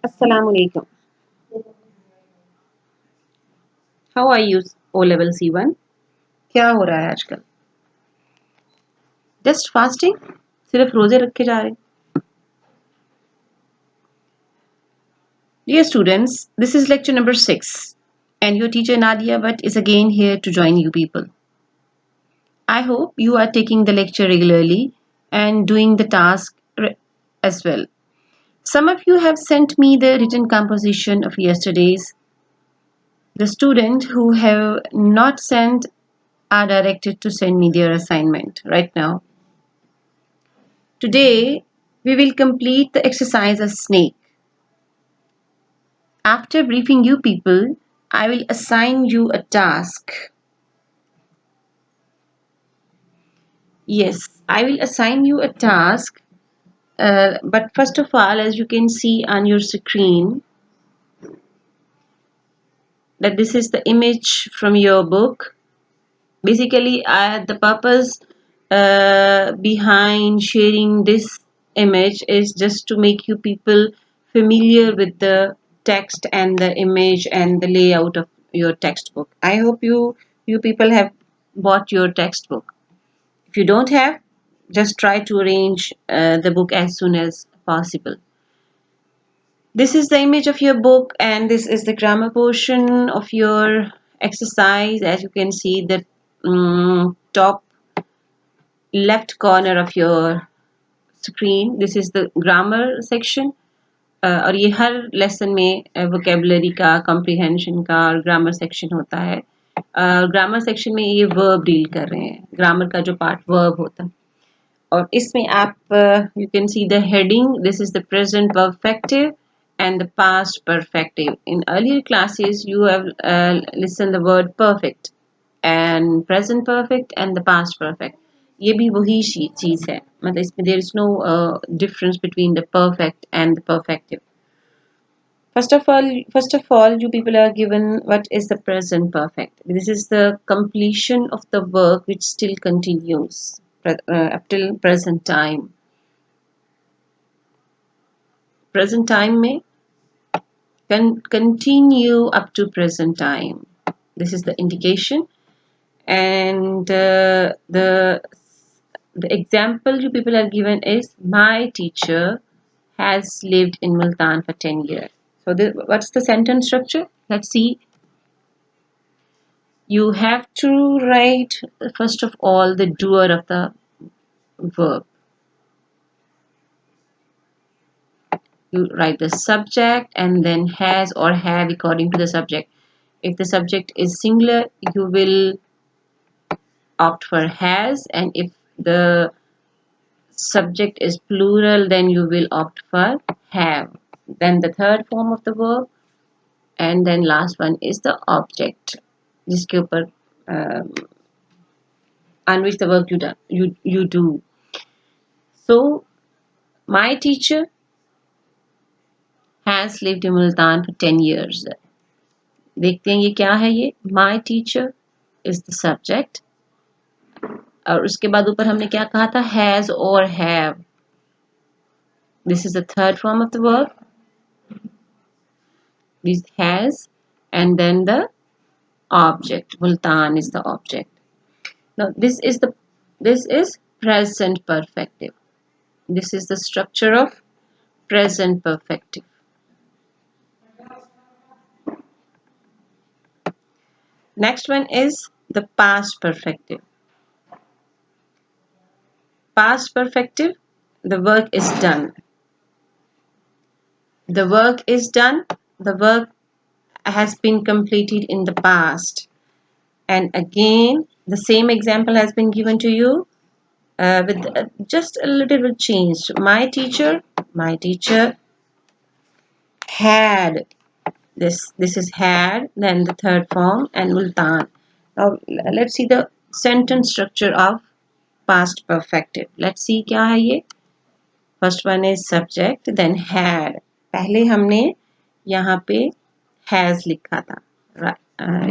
Assalamu alaikum. How are you, O level C1? क्या हो रहा है आजकल? Just fasting? सिर्फ रोजे रखे जा रहे? Dear students, this is lecture number 6 and your teacher Nadia Bhatt is again here to join you people. I hope you are taking the lecture regularly and doing the task as well. Some of you have sent me the written composition of yesterday's. The students who have not sent are directed to send me their assignment right now. Today, we will complete the exercise of snake. After briefing you people, I will assign you a task. Yes, I will assign you a task. But first of all, as you can see on your screen, that this is the image from your book. Basically, the purpose behind sharing this image is just to make you people familiar with the text and the image and the layout of your textbook. I hope you people have bought your textbook. If you don't have, just try to arrange the book as soon as possible. This is the image of your book and this is the grammar portion of your exercise. As you can see, the top left corner of your screen, this is the grammar section. और ये हर lesson में vocabulary का comprehension का और grammar section होता है. Grammar section में ये वर्ब डील कर रहे हैं, ग्रामर का जो पार्ट वर्ब होता है. और इसमें आप you can see the heading, this is the present perfective and the past perfective. In earlier classes, you have listened the word perfect and present perfect and the past perfect. ये भी वही चीज है, मतलब इसमें there is no difference between the perfect and the perfective. First of all, you people are given what is the present perfect. This is the completion of the work which still continues up till present time. Present time में continue up to present time. This is the indication, and the example you people are given is my teacher has lived in Multan for 10 years. So what's the sentence structure? Let's see. You have to write first of all the doer of the verb. You write the subject and then has or have according to the subject. If the subject is singular, you will opt for has, and if the subject is plural, then you will opt for have. Then the third form of the verb, and then last one is the object जिसके ऊपर on which the work you do. So my teacher has lived in Multan for 10 years. देखते हैं ये क्या है. ये my teacher is the subject, और उसके बाद ऊपर हमने क्या कहा था, has or have. This is the third form of the verb. This has, and then the object. Multan is the object. Now this is present perfective. This is the structure of present perfective. Next one is the past perfective. Past perfective, the work is done. The work is done. The work has been completed in the past. And again, the same example has been given to you with just a little bit changed. My teacher had this. This is had, then the third form, and multan. Now let's see the sentence structure of past perfective. Let's see क्या है ये. First one is subject, then had. पहले हमने यहाँ पे has लिखा था. Right.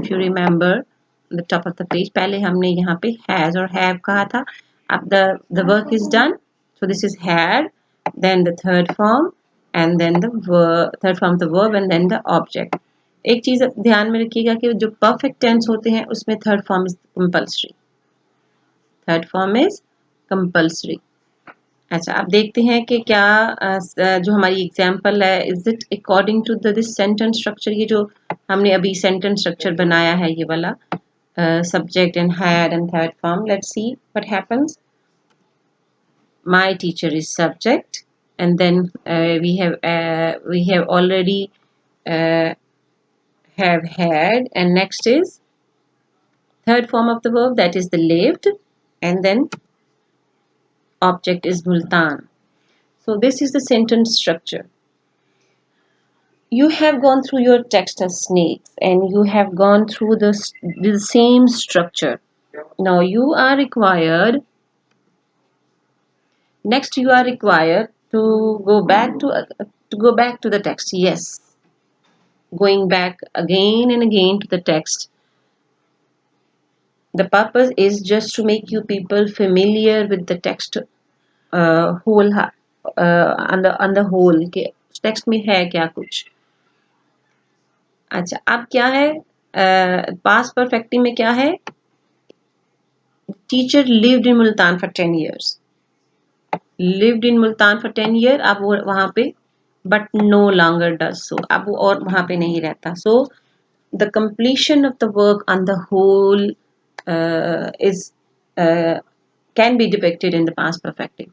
If you remember the top of the page, पहले हमने यहाँ पे has और have कहा था. अब the work is done. So this is had, then the third form, and then the verb, third form of the verb and then the object. एक चीज ध्यान में रखिएगा कि जो perfect tense होते हैं उसमें third form is compulsory. Third form is compulsory. अच्छा, आप देखते हैं कि क्या जो हमारी एग्जाम्पल है, is it according to this sentence structure. ये जो हमने अभी सेंटेंस स्ट्रक्चर बनाया है, ये वाला subject and had and third form. Let's see what happens. My teacher is subject, and then we have already uh, have had, and next is third form of the verb, that is the lived, and then object is multan. So this is the sentence structure. You have gone through your text as snakes, and you have gone through the same structure. Now you are required, next you are required to go back to the text. Yes, going back again and again to the text. The purpose is just to make you people familiar with the text whole on the whole के text में है क्या कुछ. अच्छा, अब क्या है past perfective में क्या है. Teacher lived in Multan for 10 years. Lived in Multan for 10 years. अब वो वहां पे but no longer does so. अब वो और वहां पे नहीं रहता. So the completion of the work on the whole is can be depicted in the past perfective.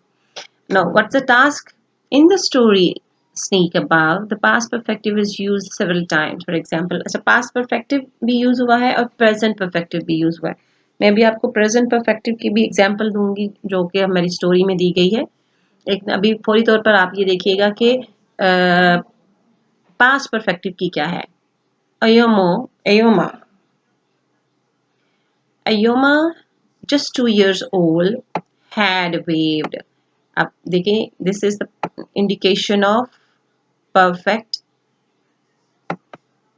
Now, what's the task? In the story Sneak above, the past perfective is used several times. For example, as a past perfective भी use हुआ है और present perfective भी use हुआ है. मैं भी आपको present perfective की भी example दूंगी जो कि हमारी story में दी गई है. एक अभी फौरी तौर पर आप ये देखिएगा कि past perfective की क्या है. Ayoma, Ayoma, just 2 years old, had waved. अब देखिए, this is the indication of perfect,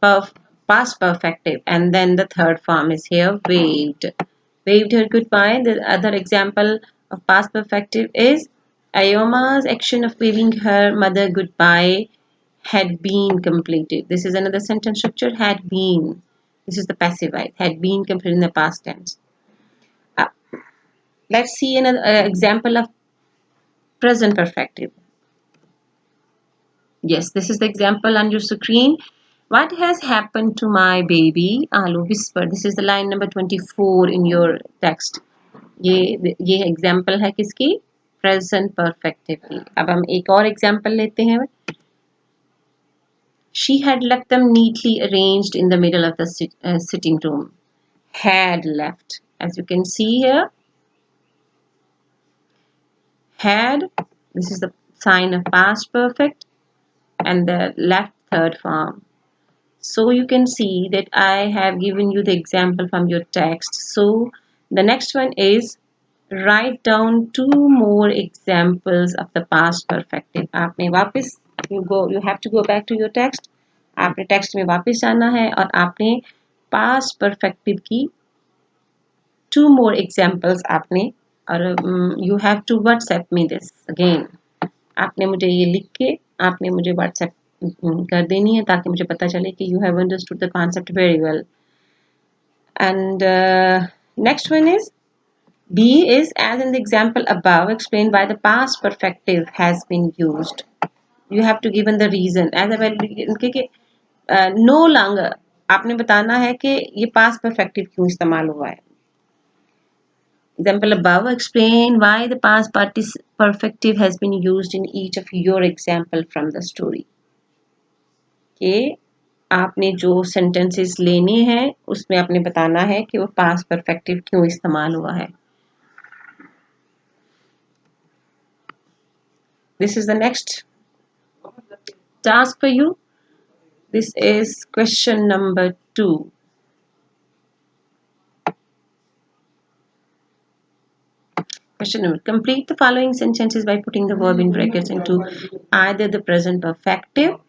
past perfective, and then the third form is here, waved her goodbye. The other example of past perfective is Ayoma's action of waving her mother goodbye had been completed. This is another sentence structure, had been. This is the passive voice, had been completed in the past tense. Uh, let's see another example of present perfective. Yes, this is the example on your screen. What has happened to my baby? Alu whispered. This is the line number 24 in your text. ये example है किसकी? Present perfective की. अब हम एक और example लेते हैं. She had left them neatly arranged in the middle of the sitting room. Had left. As you can see here, had, this is the sign of past perfect, and the left third form. So you can see that I have given you the example from your text. So the next one is write down 2 more examples of the past perfective. आपने वापस you have to go back to your text. आपने text में वापस जाना है और आपने past perfective की 2 more examples आपने, और you have to WhatsApp me this again. आपने मुझे ये लिख के आपने मुझे WhatsApp कर देनी है ताकि मुझे पता चले कि you have understood the concept very well. And next one is B is, as in the example above, explain why the past perfective has been used. You have to given the reason. As a well, no longer आपने बताना है कि ये past perfective क्यों इस्तेमाल हुआ है. Example above, explain why the past perfective has been used in each of your example from the story. कि आपने जो sentences लेने हैं उसमें आपने बताना है कि वो past perfective क्यों इस्तेमाल हुआ है. This is the next task for you. This is question number 2. Question number, complete the following sentences by putting the verb in brackets into either the present perfective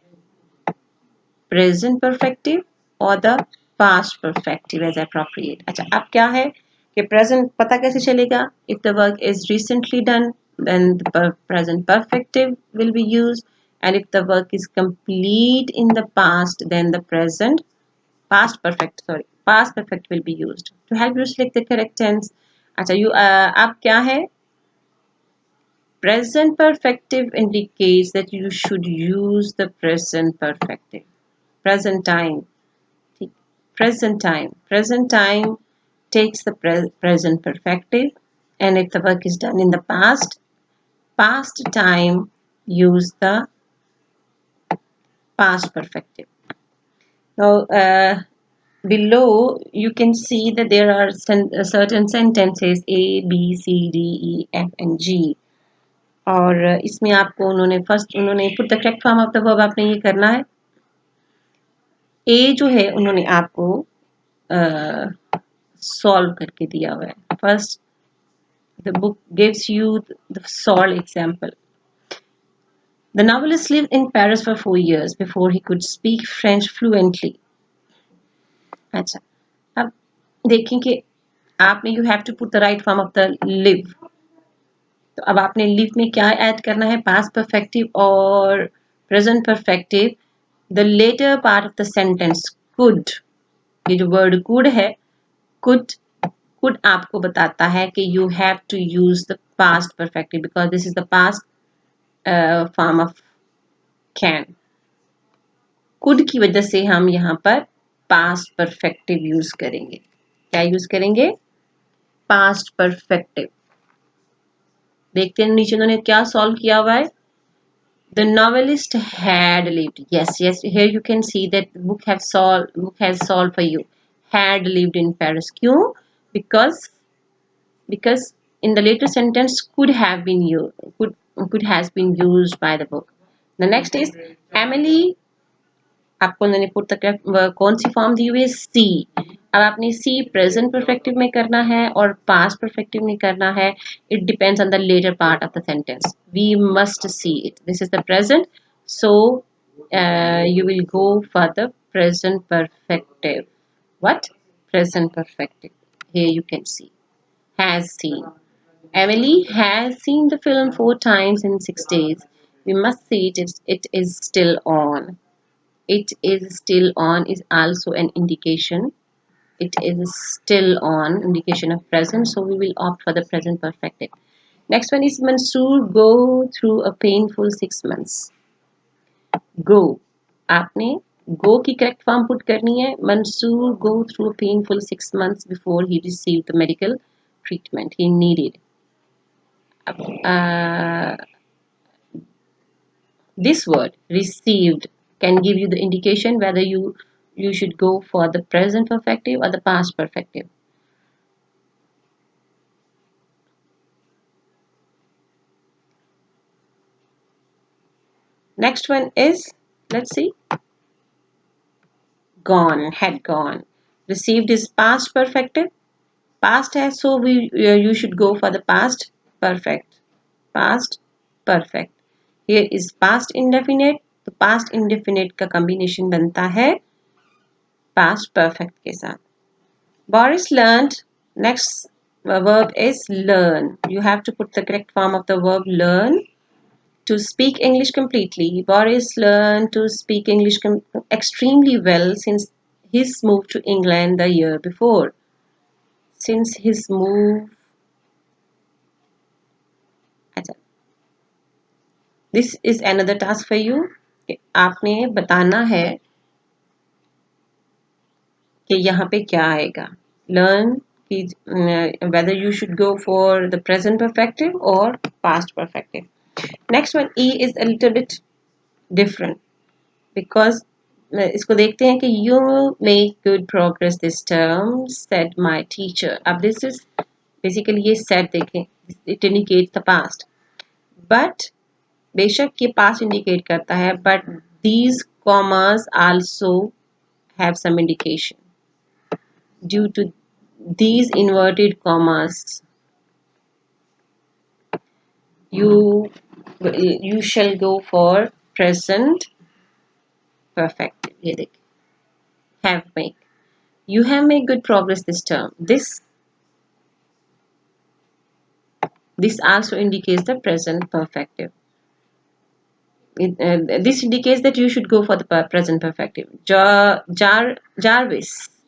or the past perfective as appropriate. अच्छा, अब क्या है कि present पता कैसे चलेगा? If the work is recently done, then the present perfective will be used. And if the work is complete in the past, then the past perfect will be used. To help you select the correct tense, अच्छा you अब क्या है? Present perfective indicates that you should use the present perfective. Present time. Present time. Present time takes the present perfective, and if the work is done in the past time use the past perfective. Now, below you can see that there are certain sentences A, B, C, D, E, F and G. और इसमें आपको उन्होंने put the correct form of the verb आपने ये करना है. A जो है उन्होंने आपको सॉल्व करके दिया हुआ है. First, the book gives you the solved example. The novelist lived in Paris for 4 years before he could speak French fluently. अच्छा, अब देखें कि आपने you have to put the right form of the live. तो अब आपने live में क्या ऐड करना है? Past perfective और present perfective. The later part of the sentence could. ये जो word could है, could आपको बताता है कि you have to use the past perfective because this is the past form of can. Could की वजह से हम यहाँ पर past perfective यूज करेंगे. क्या यूज करेंगे? Past perfective. देखते हैं नीचे उन्होंने क्या सॉल्व किया हुआ है. The novelist had lived. Yes, here you can see that the book has solved for you. Had lived in Paris. क्यों? Because in the later sentence could have been used, could has been used by the book. The next is Emily. आपको उन्होंने put तक कौन सी form दी हुई है? सी. अब आपने सी present perfective में करना है और पास्ट परफेक्टिव में करना है. It depends on the latter part of the sentence. We must see it. This is the present, so you will go for the present perfective. What? Present perfective. Here you can see. Has seen. Emily has seen the film 4 times in 6 days. We must see it. It is still on. It is still on is also an indication. It is still on, indication of present, so we will opt for the present perfective. Next one is Mansoor go through a painful 6 months. Go. आपने go की correct form put करनी है. Mansoor go through a painful 6 months before he received the medical treatment he needed. This word received can give you the indication whether you should go for the present perfective or the past perfective. Next one is, let's see, gone, had gone. Received is past perfective. Past has, so you should go for the past perfect. Past perfect. Here is past indefinite. तो past indefinite का combination बनता है past perfect के साथ. Boris learned. Next verb is learn. You have to put the correct form of the verb learn. To speak English completely, Boris learned to speak English extremely well since his move to England the year before. Since his move, this is another task for you. आपने बताना है कि यहाँ पे क्या आएगा. Learn whether you should go for the present perfective or past perfective. Next one, E is a little bit different because इसको देखते हैं कि you make good progress this term said my teacher. अब this is basically ये said देखें, it indicates the past, but बेशक ये past indicate करता है, but these commas also have some indication. Due to these inverted commas, you shall go for present perfect. ये देखिए, have make. You have made good progress this term. This also indicates the present perfective. This indicates that you should go for the present perfective.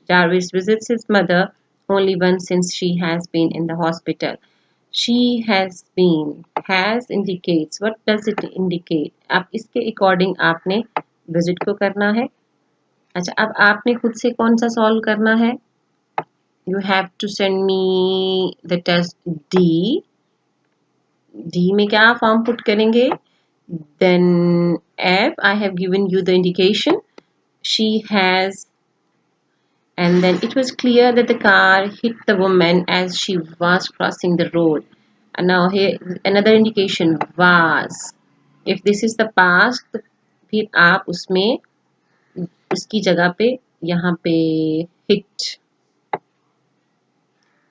Jarvis visits his mother only once since she has been in the hospital. She has been. Has indicates. What does it indicate? आप इसके according आपने visit को करना है. अच्छा, अब आपने खुद से कौन सा solve करना है? You have to send me the test D. D में क्या form put करेंगे? Then F, I have given you the indication. She has, and then it was clear that the car hit the woman as she was crossing the road. And now here another indication was. If this is the past, तो फिर आप उसमें उसकी जगह पे यहाँ पे hit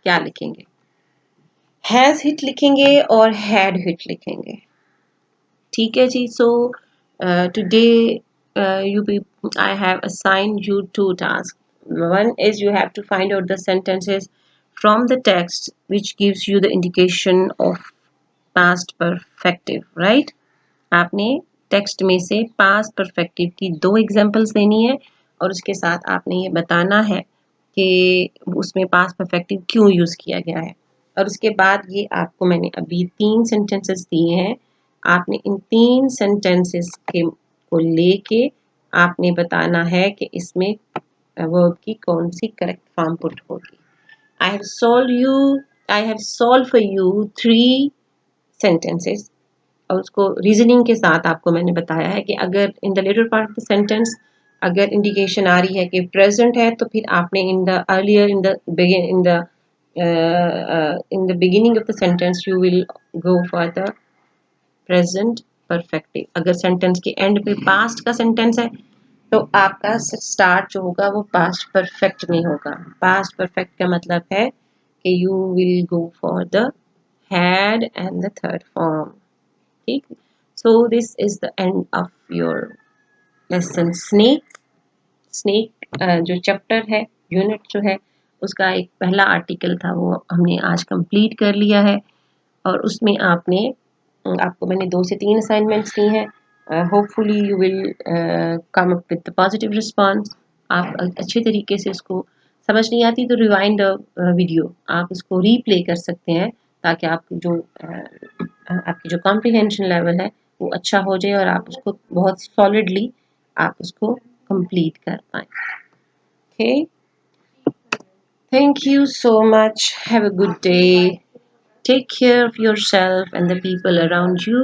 क्या लिखेंगे? Has hit लिखेंगे और had hit लिखेंगे. ठीक है जी. So today I have assigned you two tasks. One is you have to find out the sentences from the text which gives you the indication of past perfective, right? आपने text में से past perfective की दो examples देनी है और उसके साथ आपने ये बताना है कि उसमें पास्ट परफेक्टिव क्यों यूज किया गया है. और उसके बाद ये आपको मैंने अभी 3 सेंटेंसेस दिए हैं. आपने इन 3 सेंटेंसेस के को लेके आपने बताना है कि इसमें वर्ब की कौन सी करेक्ट फॉर्म पुट होगी. I have solve for you 3 sentences और उसको रीजनिंग के साथ आपको मैंने बताया है कि अगर in the latter part of the sentence अगर इंडिकेशन आ रही है कि प्रेजेंट है तो फिर आपने in the earlier in the beginning of the sentence you will go for the present perfective. अगर सेंटेंस के एंड पे पास्ट का सेंटेंस है तो आपका स्टार्ट जो होगा वो पास्ट परफेक्ट में होगा. पास्ट परफेक्ट का मतलब है कि you will go for the had and the third form. ठीक. So this is the end of your lesson snake जो चैप्टर है यूनिट जो है उसका एक पहला आर्टिकल था वो हमने आज कंप्लीट कर लिया है और उसमें आपको मैंने 2 से 3 असाइनमेंट्स दी हैं. Hopefully you will come up with the positive response. आप अच्छे तरीके से इसको समझ नहीं आती तो रिवाइंड द वीडियो आप इसको रीप्ले कर सकते हैं ताकि आपकी जो कॉम्प्रिहेंशन लेवल है वो अच्छा हो जाए और आप उसको बहुत सॉलिडली आप उसको कंप्लीट कर पाएँ. Okay. Thank you so much. Have a good day. Take care of yourself and the people around you.